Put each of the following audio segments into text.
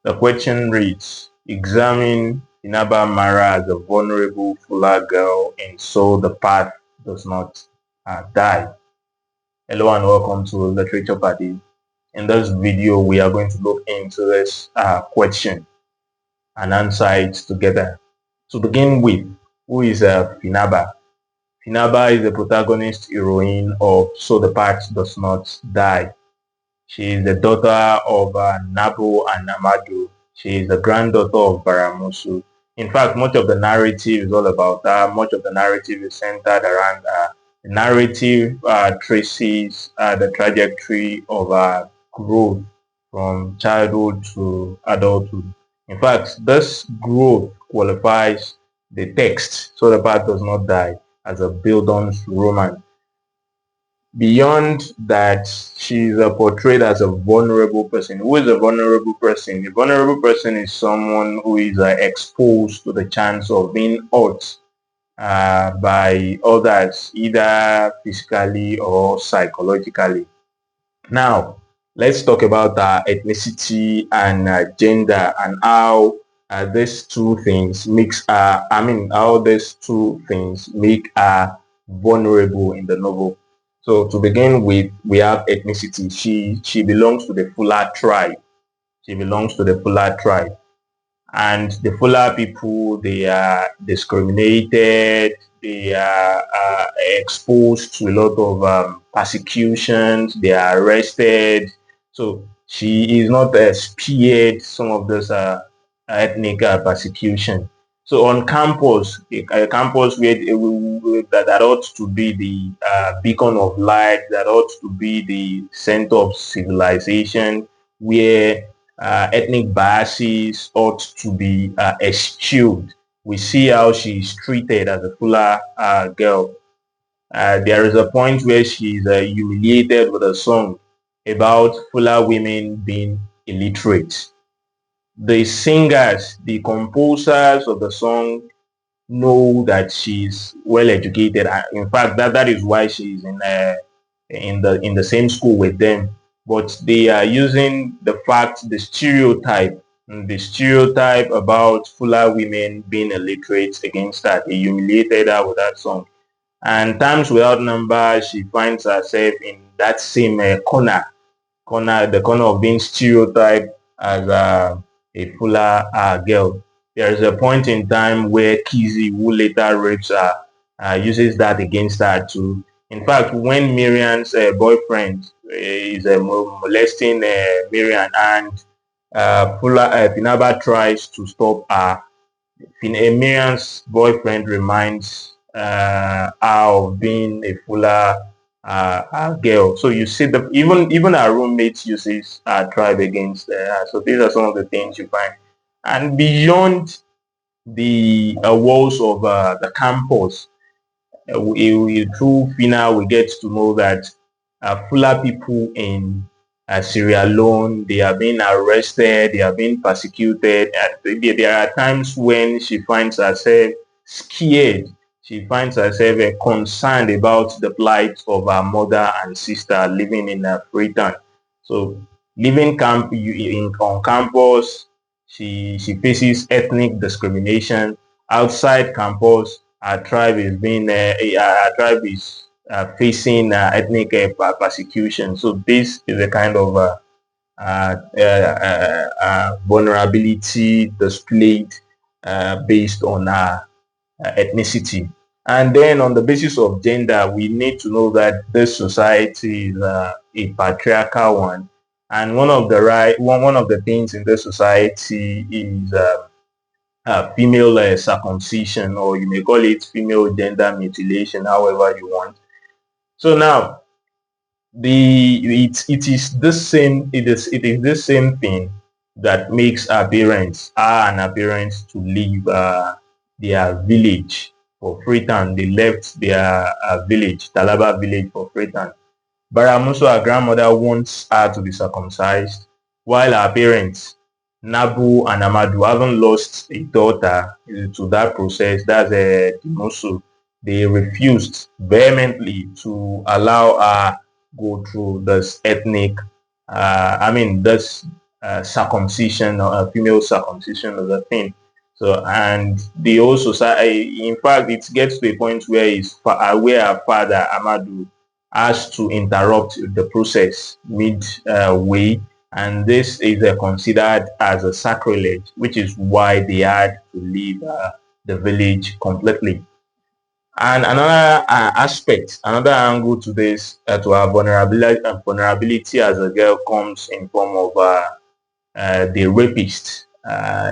The question reads, examine Finaba Marah as a vulnerable Fula girl and so the path does not die. Hello and welcome to Literature Party. In this video, we are going to look into this question and answer it together. To begin with, who is Finaba? Finaba is the protagonist heroine of So the Path Does Not Die. She is the daughter of Nabo and Namadu. She is the granddaughter of Baramusu. In fact, much of the narrative is all about her. Much of the narrative is centered around the narrative traces the trajectory of growth from childhood to adulthood. In fact, this growth qualifies the text, So the Path Does Not Die, as a Bildungsroman. Roman. Beyond that, she's portrayed as a vulnerable person. Who is a vulnerable person? A vulnerable person is someone who is exposed to the chance of being hurt by others, either physically or psychologically. Now, let's talk about ethnicity and gender and how these two things how these two things make her vulnerable in the novel. So to begin with, we have ethnicity. She belongs to the Fula tribe. She belongs to the Fula tribe. And the Fula people, they are discriminated, they are exposed to a lot of persecutions, they are arrested. So she is not spared some of this ethnic persecution. So on campus, a campus that ought to be the beacon of light, that ought to be the center of civilization, where ethnic biases ought to be eschewed. We see how she is treated as a Fula girl. There is a point where she is humiliated with a song about Fula women being illiterate. The singers, the composers of the song know that she's well educated. In fact, that is why she's in the same school with them. But they are using the stereotype about Fula women being illiterate against her. They humiliated her with that song. And times without number, she finds herself in that same the corner of being stereotyped as a Fula girl. There is a point in time where Kizzy, who later rapes her, uses that against her too. In fact, when Miriam's boyfriend is molesting Miriam and Finaba tries to stop her, Miriam's boyfriend reminds her of being a Fula girl. So you see that even our roommates uses our tribe against her. So these are some of the things you find. And beyond the walls of the campus, through Fina, we get to know that Fula people in Sierra Leone, they are being arrested, they are being persecuted. There are times when she finds herself scared. She finds herself concerned about the plight of her mother and sister living in Freetown. So living on campus, she faces ethnic discrimination. Outside campus, our tribe is facing ethnic persecution. So this is a kind of vulnerability displayed based on ethnicity. And then on the basis of gender, we need to know that this society is a patriarchal one. And one of the things in this society is female circumcision, or you may call it female gender mutilation, however you want. So now it is this same thing that makes our parents to leave their village for Freetown. They left their village, Talaba village, for Freetown. Baramuso, our grandmother, wants her to be circumcised, while our parents, Nabu and Amadu, haven't lost a daughter to that process. That's a Dimosu. They refused vehemently to allow her go through this ethnic, this circumcision or female circumcision of the thing. So, and they also in fact, it gets to a point where where our father Amadu has to interrupt the process mid way, and this is considered as a sacrilege, which is why they had to leave the village completely. And another aspect, another angle to this, to our vulnerability as a girl comes in form of the rapist,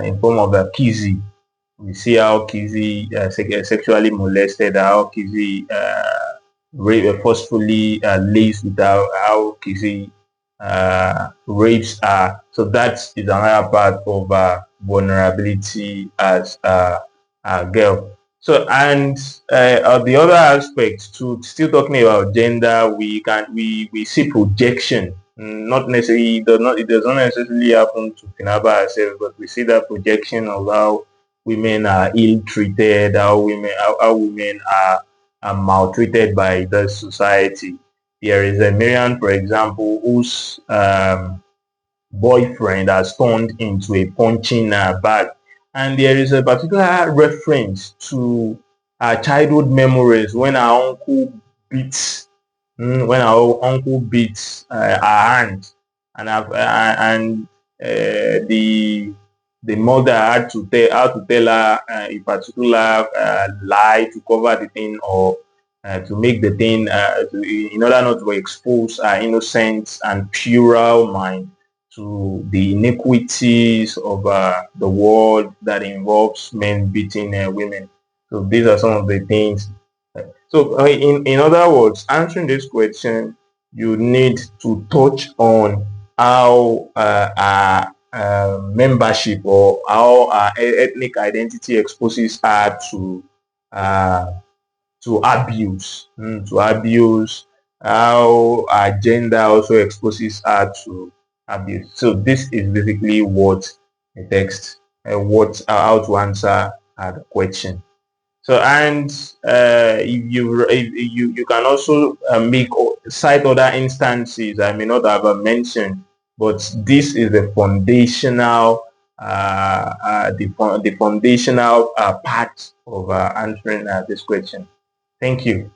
in form of Kizzy. We see how Kizzy sexually molested, how Kizzy forcefully lays with her, how Kizzy rapes her. So that is another part of vulnerability as a girl. So, and the other aspect to still talking about gender, we see projection. Not necessarily, it does not necessarily happen to Finaba herself, but we see that projection of how women are ill-treated, how women are maltreated by the society. There is a Marian, for example, whose boyfriend has turned into a punching bag. And there is a particular reference to childhood memories when our uncle beats our hand, and the mother had to tell her a particular lie to cover the thing, or to make the thing in order not to expose our innocent and puerile mind to the iniquities of the world that involves men beating women. So these are some of the things. So in other words, answering this question, you need to touch on how membership, or how ethnic identity exposes her uh, to abuse, how gender also exposes her to abuse. So this is basically what the text, how to answer the question. So, and if you can also cite other instances I may not have mentioned, but this is the foundational the foundational part of answering this question. Thank you.